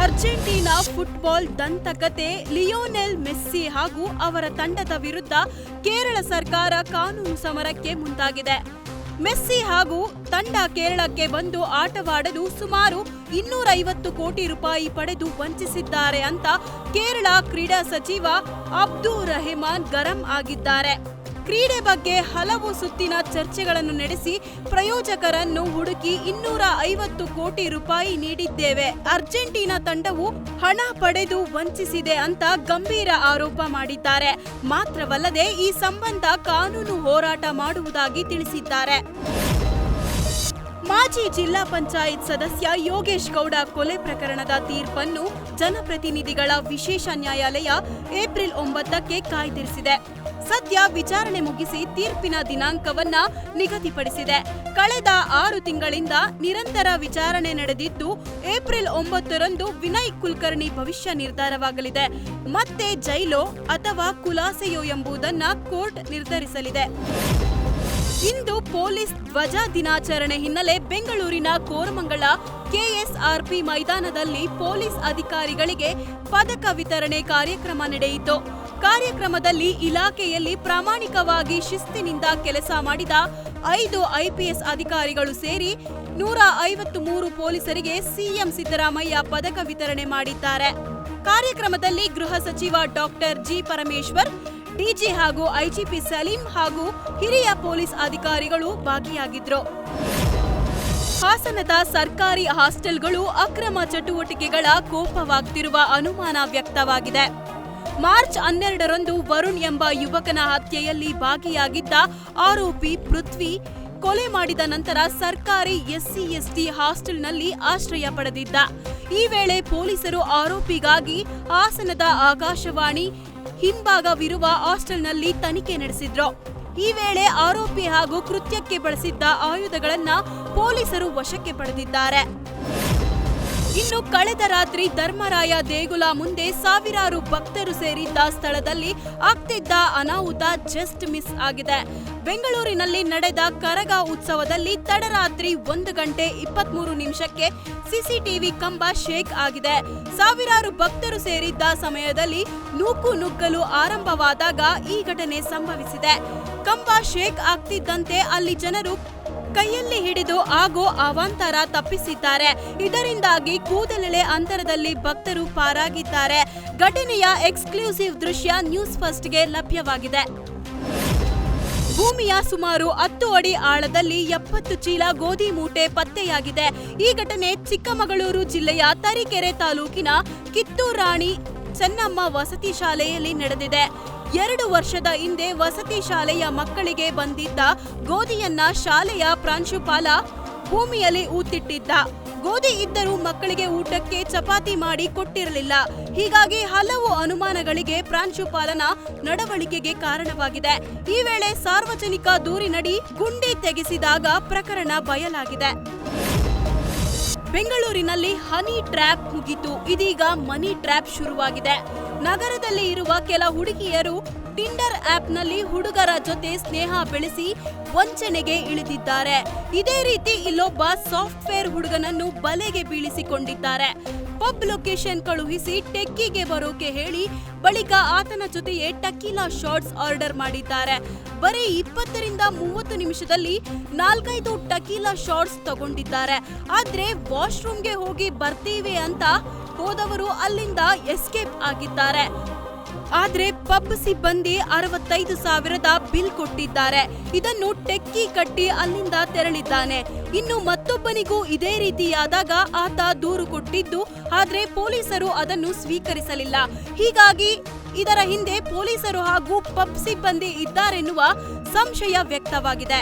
Argentina football ದಂತಕತೆ Lionel Messi ಹಾಗೂ ಅವರ ತಂಡದ ವಿರುದ್ಧ ಕೇರಳ ಸರ್ಕಾರ ಕಾನೂನು ಸಮರಕ್ಕೆ ಮುಂದಾಗಿದೆ. ಮೆಸ್ಸಿ ಹಾಗೂ ತಂಡ ಕೇರಳಕ್ಕೆ ಬಂದು ಆಟವಾಡಲು ಸುಮಾರು 250 ಕೋಟಿ ರೂಪಾಯಿ ಪಡೆದು ವಂಚಿಸಿದ್ದಾರೆ ಅಂತ ಕೇರಳ ಕ್ರೀಡಾ ಸಚಿವ ಅಬ್ದುರ್ ರೆಹಮಾನ್ ಗರಂ ಆಗಿದ್ದಾರೆ. ಕ್ರೀಡೆ ಬಗ್ಗೆ ಹಲವು ಸುತ್ತಿನ ಚರ್ಚೆಗಳನ್ನು ನಡೆಸಿ ಪ್ರಾಯೋಜಕರನ್ನು ಹುಡುಕಿ 250 ಕೋಟಿ ರೂಪಾಯಿ ನೀಡಿದ್ದೇವೆ. ಅರ್ಜೆಂಟೀನಾ ತಂಡವು ಹಣ ಪಡೆದು ವಂಚಿಸಿದೆ ಅಂತ ಗಂಭೀರ ಆರೋಪ ಮಾಡಿದ್ದಾರೆ. ಮಾತ್ರವಲ್ಲದೆ ಈ ಸಂಬಂಧ ಕಾನೂನು ಹೋರಾಟ ಮಾಡುವುದಾಗಿ ತಿಳಿಸಿದ್ದಾರೆ. ಮಾಜಿ ಜಿಲ್ಲಾ ಪಂಚಾಯತ್ ಸದಸ್ಯ ಯೋಗೇಶ್ ಗೌಡ ಕೊಲೆ ಪ್ರಕರಣದ ತೀರ್ಪನ್ನು ಜನಪ್ರತಿನಿಧಿಗಳ ವಿಶೇಷ ನ್ಯಾಯಾಲಯ ಏಪ್ರಿಲ್ 9ಕ್ಕೆ ಕಾಯ್ದಿರಿಸಿದೆ. ಸದ್ಯ ವಿಚಾರಣೆ ಮುಗಿಸಿ ತೀರ್ಪಿನ ದಿನಾಂಕವನ್ನ ನಿಗದಿಪಡಿಸಿದೆ. ಕಳೆದ 6 ತಿಂಗಳಿಂದ ನಿರಂತರ ವಿಚಾರಣೆ ನಡೆದಿದ್ದು ಏಪ್ರಿಲ್ 9ರಂದು ವಿನಯ್ ಕುಲಕರ್ಣಿ ಭವಿಷ್ಯ ನಿರ್ಧಾರವಾಗಲಿದೆ. ಮತ್ತೆ ಜೈಲೋ ಅಥವಾ ಖುಲಾಸೆಯೋ ಎಂಬುದನ್ನ ಕೋರ್ಟ್ ನಿರ್ಧರಿಸಲಿದೆ. ಇಂದು ಪೊಲೀಸ್ ಧ್ವಜ ದಿನಾಚರಣೆ ಹಿನ್ನೆಲೆ ಬೆಂಗಳೂರಿನ ಕೋರಮಂಗಲ ಕೆಎಸ್ಆರ್ಪಿ ಮೈದಾನದಲ್ಲಿ ಪೊಲೀಸ್ ಅಧಿಕಾರಿಗಳಿಗೆ ಪದಕ ವಿತರಣೆ ಕಾರ್ಯಕ್ರಮ ನಡೆಯಿತು. ಕಾರ್ಯಕ್ರಮದಲ್ಲಿ ಇಲಾಖೆಯಲ್ಲಿ ಪ್ರಾಮಾಣಿಕವಾಗಿ ಶಿಸ್ತಿನಿಂದ ಕೆಲಸ ಮಾಡಿದ 5 ಐಪಿಎಸ್ ಅಧಿಕಾರಿಗಳು ಸೇರಿ 153 ಪೊಲೀಸರಿಗೆ ಸಿಎಂ ಸಿದ್ದರಾಮಯ್ಯ ಪದಕ ವಿತರಣೆ ಮಾಡಿದ್ದಾರೆ. ಕಾರ್ಯಕ್ರಮದಲ್ಲಿ ಗೃಹ ಸಚಿವ ಡಾಕ್ಟರ್ ಜಿ ಪರಮೇಶ್ವರ್, ಡಿಜಿ ಹಾಗೂ ಐಜಿಪಿ ಸಲೀಂ ಹಾಗೂ ಹಿರಿಯ ಪೊಲೀಸ್ ಅಧಿಕಾರಿಗಳು ಭಾಗಿಯಾಗಿದ್ದರು. ಹಾಸನದ ಸರ್ಕಾರಿ ಹಾಸ್ಟೆಲ್ಗಳು ಅಕ್ರಮ ಚಟುವಟಿಕೆಗಳ ಕೋಪವಾಗ್ತಿರುವ ಅನುಮಾನ ವ್ಯಕ್ತವಾಗಿದೆ. ಮಾರ್ಚ್ 12ರಂದು ವರುಣ್ ಎಂಬ ಯುವಕನ ಹತ್ಯೆಯಲ್ಲಿ ಭಾಗಿಯಾಗಿದ್ದ ಆರೋಪಿ ಪೃಥ್ವಿ ಕೊಲೆ ಮಾಡಿದ ನಂತರ ಸರ್ಕಾರಿ ಎಸ್ಸಿ/ಎಸ್ಟಿ ಹಾಸ್ಟೆಲ್ನಲ್ಲಿ ಆಶ್ರಯ ಪಡೆದಿದ್ದ. ಈ ವೇಳೆ ಪೊಲೀಸರು ಆರೋಪಿಗಾಗಿ ಹಾಸನದ ಆಕಾಶವಾಣಿ ಹಿಂಭಾಗವಿರುವ ಹಾಸ್ಟೆಲ್ನಲ್ಲಿ ತನಿಖೆ ನಡೆಸಿದ್ರು. ಈ ವೇಳೆ ಆರೋಪಿ ಹಾಗೂ ಕೃತ್ಯಕ್ಕೆ ಬಳಸಿದ್ದ ಆಯುಧಗಳನ್ನ ಪೊಲೀಸರು ವಶಕ್ಕೆ ಪಡೆದಿದ್ದಾರೆ. ಇನ್ನು ಕಳೆದ ರಾತ್ರಿ ಧರ್ಮರಾಯ ದೇಗುಲ ಮುಂದೆ ಸಾವಿರಾರು ಭಕ್ತರು ಸೇರಿದ್ದ ಸ್ಥಳದಲ್ಲಿ ಆಗ್ತಿದ್ದ ಅನಾಹುತ ಜಸ್ಟ್ ಮಿಸ್ ಆಗಿದೆ. ಬೆಂಗಳೂರಿನಲ್ಲಿ ನಡೆದ ಕರಗ ಉತ್ಸವದಲ್ಲಿ ತಡರಾತ್ರಿ 1 ಗಂಟೆ 23 ನಿಮಿಷಕ್ಕೆ ಸಿಸಿಟಿವಿ ಕಂಬ ಶೇಕ್ ಆಗಿದೆ. ಸಾವಿರಾರು ಭಕ್ತರು ಸೇರಿದ್ದ ಸಮಯದಲ್ಲಿ ನುಗ್ಗಲು ಆರಂಭವಾದಾಗ ಈ ಘಟನೆ ಸಂಭವಿಸಿದೆ. ಕಂಬ ಶೇಕ್ ಆಗ್ತಿದ್ದಂತೆ ಅಲ್ಲಿ ಜನರು ಕೈಯಲ್ಲಿ ಹಿಡಿದು ಆಗೋ ಅವಾಂತರ ತಪ್ಪಿಸಿದ್ದಾರೆ. ಇದರಿಂದಾಗಿ ಕೂದಲೆಳೆ ಅಂತರದಲ್ಲಿ ಭಕ್ತರು ಪಾರಾಗಿದ್ದಾರೆ. ಘಟನೆಯ ಎಕ್ಸ್ಕ್ಲೂಸಿವ್ ದೃಶ್ಯ ನ್ಯೂಸ್ ಫಸ್ಟ್ಗೆ ಲಭ್ಯವಾಗಿದೆ. ಭೂಮಿಯ ಸುಮಾರು 10 ಅಡಿ ಆಳದಲ್ಲಿ 70 ಚೀಲ ಗೋಧಿ ಮೂಟೆ ಪತ್ತೆಯಾಗಿದೆ. ಈ ಘಟನೆ ಚಿಕ್ಕಮಗಳೂರು ಜಿಲ್ಲೆಯ ತರೀಕೆರೆ ತಾಲೂಕಿನ ಕಿತ್ತೂರು ರಾಣಿ ಚೆನ್ನಮ್ಮ ವಸತಿ ಶಾಲೆಯಲ್ಲಿ ನಡೆದಿದೆ. 2 ವರ್ಷದ ಹಿಂದೆ ವಸತಿ ಶಾಲೆಯ ಮಕ್ಕಳಿಗೆ ಬಂದಿದ್ದ ಗೋಧಿಯನ್ನ ಶಾಲೆಯ ಪ್ರಾಂಶುಪಾಲ ಭೂಮಿಯಲ್ಲಿ ಊತಿಟ್ಟಿದ್ದ. ಗೋಧಿ ಇದ್ದರೂ ಮಕ್ಕಳಿಗೆ ಊಟಕ್ಕೆ ಚಪಾತಿ ಮಾಡಿ ಕೊಟ್ಟಿರಲಿಲ್ಲ. ಹೀಗಾಗಿ ಹಲವು ಅನುಮಾನಗಳಿಗೆ ಪ್ರಾಂಶುಪಾಲನ ನಡವಳಿಕೆಗೆ ಕಾರಣವಾಗಿದೆ. ಈ ವೇಳೆ ಸಾರ್ವಜನಿಕ ದೂರಿನಡಿ ಗುಂಡಿ ತೆಗೆಸಿದಾಗ ಪ್ರಕರಣ ಬಯಲಾಗಿದೆ. ಬೆಂಗಳೂರಿನಲ್ಲಿ ಹನಿ ಟ್ರ್ಯಾಪ್ ಮುಗಿತು. ಇದೀಗ ಮನಿ ಟ್ರ್ಯಾಪ್ ಶುರುವಾಗಿದೆ. ನಗರದಲ್ಲಿ ಇರುವ ಕೆಲ ಹುಡುಗಿಯರು ಟಿಂಡರ್ ಆಪ್ನಲ್ಲಿ ಹುಡುಗರ ಜೊತೆ ಸ್ನೇಹ ಬೆಳೆಸಿ ವಂಚನೆಗೆ ಇಳಿದಿದ್ದಾರೆ. ಇದೇ ರೀತಿ ಇಲ್ಲೊಬ್ಬ ಸಾಫ್ಟ್ವೇರ್ ಹುಡುಗನನ್ನು ಬಲೆಗೆ ಬೀಳಿಸಿಕೊಂಡಿದ್ದಾರೆ. ಪಬ್ ಲೊಕೇಶನ್ ಕಳುಹಿಸಿ ಟೆಕ್ಕಿಗೆ ಬರೋಕೆ ಹೇಳಿ ಬಳಿಕ ಆತನ ಜೊತೆಯೇ ಟಕೀಲಾ ಶಾಟ್ಸ್ ಆರ್ಡರ್ ಮಾಡಿದ್ದಾರೆ. ಬರೀ 20ರಿಂದ 30 ನಿಮಿಷದಲ್ಲಿ 4-5 ಟಕೀಲಾ ಶಾಟ್ಸ್ ತಗೊಂಡಿದ್ದಾರೆ. ಆದ್ರೆ ವಾಶ್ರೂಮ್ಗೆ ಹೋಗಿ ಬರ್ತೀವಿ ಅಂತ ಹೋದವರು ಅಲ್ಲಿಂದ ಎಸ್ಕೇಪ್ ಆಗಿದ್ದಾರೆ. ಆದ್ರೆ ಪಬ್ ಸಿಬ್ಬಂದಿ 65,000 ಬಿಲ್ ಕೊಟ್ಟಿದ್ದಾರೆ. ಇದನ್ನು ಟೆಕ್ಕಿ ಕಟ್ಟಿ ಅಲ್ಲಿಂದ ತೆರಳಿದ್ದಾನೆ. ಇನ್ನು ಮತ್ತೊಬ್ಬನಿಗೂ ಇದೇ ರೀತಿಯಾದಾಗ ಆತ ದೂರು ಕೊಟ್ಟಿದ್ದು, ಆದ್ರೆ ಪೊಲೀಸರು ಅದನ್ನು ಸ್ವೀಕರಿಸಲಿಲ್ಲ. ಹೀಗಾಗಿ ಇದರ ಹಿಂದೆ ಪೊಲೀಸರು ಹಾಗೂ ಪಬ್ ಸಿಬ್ಬಂದಿ ಇದ್ದಾರೆನ್ನುವ ಸಂಶಯ ವ್ಯಕ್ತವಾಗಿದೆ.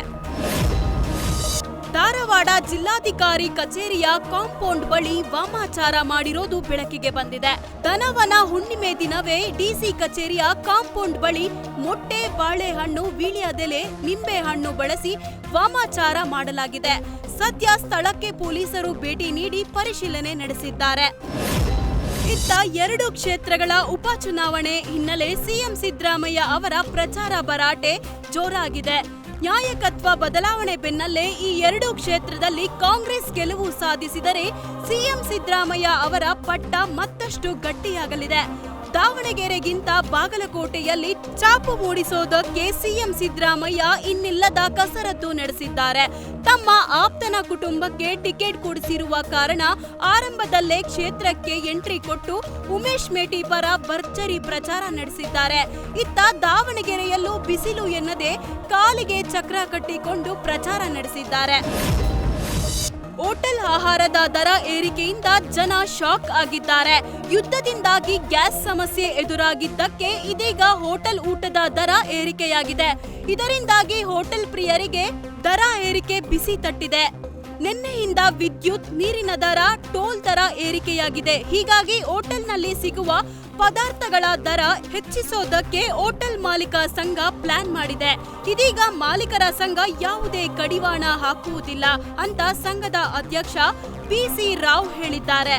ಧಾರವಾಡ ಜಿಲ್ಲಾಧಿಕಾರಿ ಕಚೇರಿಯ ಕಾಂಪೌಂಡ್ ಬಳಿ ವಾಮಾಚಾರ ಮಾಡಿರೋದು ಬೆಳಕಿಗೆ ಬಂದಿದೆ. ದನವನ ಹುಣ್ಣಿಮೆ ದಿನವೇ ಡಿಸಿ ಕಚೇರಿಯ ಕಾಂಪೌಂಡ್ ಬಳಿ ಮೊಟ್ಟೆ, ಬಾಳೆಹಣ್ಣು, ವೀಳ್ಯದೆಲೆ, ನಿಂಬೆಹಣ್ಣು ಬಳಸಿ ವಾಮಾಚಾರ ಮಾಡಲಾಗಿದೆ. ಸದ್ಯ ಸ್ಥಳಕ್ಕೆ ಪೊಲೀಸರು ಭೇಟಿ ನೀಡಿ ಪರಿಶೀಲನೆ ನಡೆಸಿದ್ದಾರೆ. ಇತ್ತ 2 ಕ್ಷೇತ್ರಗಳ ಉಪಚುನಾವಣೆ ಹಿನ್ನೆಲೆ ಸಿಎಂ ಸಿದ್ದರಾಮಯ್ಯ ಅವರ ಪ್ರಚಾರ ಭರಾಟೆ ಜೋರಾಗಿದೆ. ನಾಯಕತ್ವ ಬದಲಾವಣೆ ಬೆನ್ನಲ್ಲೇ ಈ ಎರಡೂ ಕ್ಷೇತ್ರದಲ್ಲಿ ಕಾಂಗ್ರೆಸ್ ಗೆಲುವು ಸಾಧಿಸಿದರೆ ಸಿಎಂ ಸಿದ್ದರಾಮಯ್ಯ ಅವರ ಪಟ್ಟ ಮತ್ತಷ್ಟು ಗಟ್ಟಿಯಾಗಲಿದೆ. ದಾವಣಗೆರೆಗಿಂತ ಬಾಗಲಕೋಟೆಯಲ್ಲಿ ಚಾಪು ಮೂಡಿಸೋದಕ್ಕೆ ಸಿಎಂ ಸಿದ್ದರಾಮಯ್ಯ ಇನ್ನಿಲ್ಲದ ಕಸರತ್ತು ನಡೆಸಿದ್ದಾರೆ. ತಮ್ಮ ಆಪ್ತನ ಕುಟುಂಬಕ್ಕೆ ಟಿಕೆಟ್ ಕೊಡಿಸಿರುವ ಕಾರಣ ಆರಂಭದಲ್ಲೇ ಕ್ಷೇತ್ರಕ್ಕೆ ಎಂಟ್ರಿ ಕೊಟ್ಟು ಉಮೇಶ್ ಮೇಟಿ ಪರ ಭರ್ಜರಿ ಪ್ರಚಾರ ನಡೆಸಿದ್ದಾರೆ. ಇತ್ತ ದಾವಣಗೆರೆಯಲ್ಲೂ ಬಿಸಿಲು ಎನ್ನದೆ ಕಾಲಿಗೆ ಚಕ್ರ ಕಟ್ಟಿಕೊಂಡು ಪ್ರಚಾರ ನಡೆಸಿದ್ದಾರೆ. ಹೋಟೆಲ್ ಆಹಾರದ ದರ ಏರಿಕೆಯಿಂದ ಜನ ಶಾಕ್ ಆಗಿದ್ದಾರೆ. ಯುದ್ಧದಿಂದಾಗಿ ಗ್ಯಾಸ್ ಸಮಸ್ಯೆ ಎದುರಾಗಿದ್ದಕ್ಕೆ ಇದೀಗ ಹೋಟೆಲ್ ಊಟದ ದರ ಏರಿಕೆಯಾಗಿದೆ. ಇದರಿಂದಾಗಿ ಹೋಟೆಲ್ ಪ್ರಿಯರಿಗೆ ದರ ಏರಿಕೆ ಬಿಸಿ ತಟ್ಟಿದೆ. ನಿನ್ನೆಯಿಂದ ವಿದ್ಯುತ್, ನೀರಿನ ದರ, ಟೋಲ್ ದರ ಏರಿಕೆಯಾಗಿದೆ. ಹೀಗಾಗಿ ಹೋಟೆಲ್ನಲ್ಲಿ ಸಿಗುವ ಪದಾರ್ಥಗಳ ದರ ಹೆಚ್ಚಿಸೋದಕ್ಕೆ ಹೋಟೆಲ್ ಮಾಲೀಕ ಸಂಘ ಪ್ಲಾನ್ ಮಾಡಿದೆ. ಇದೀಗ ಮಾಲೀಕರ ಸಂಘ ಯಾವುದೇ ಕಡಿವಾಣ ಹಾಕುವುದಿಲ್ಲ ಅಂತ ಸಂಘದ ಅಧ್ಯಕ್ಷ ಪಿ.ಸಿ. ರಾವ್ ಹೇಳಿದ್ದಾರೆ.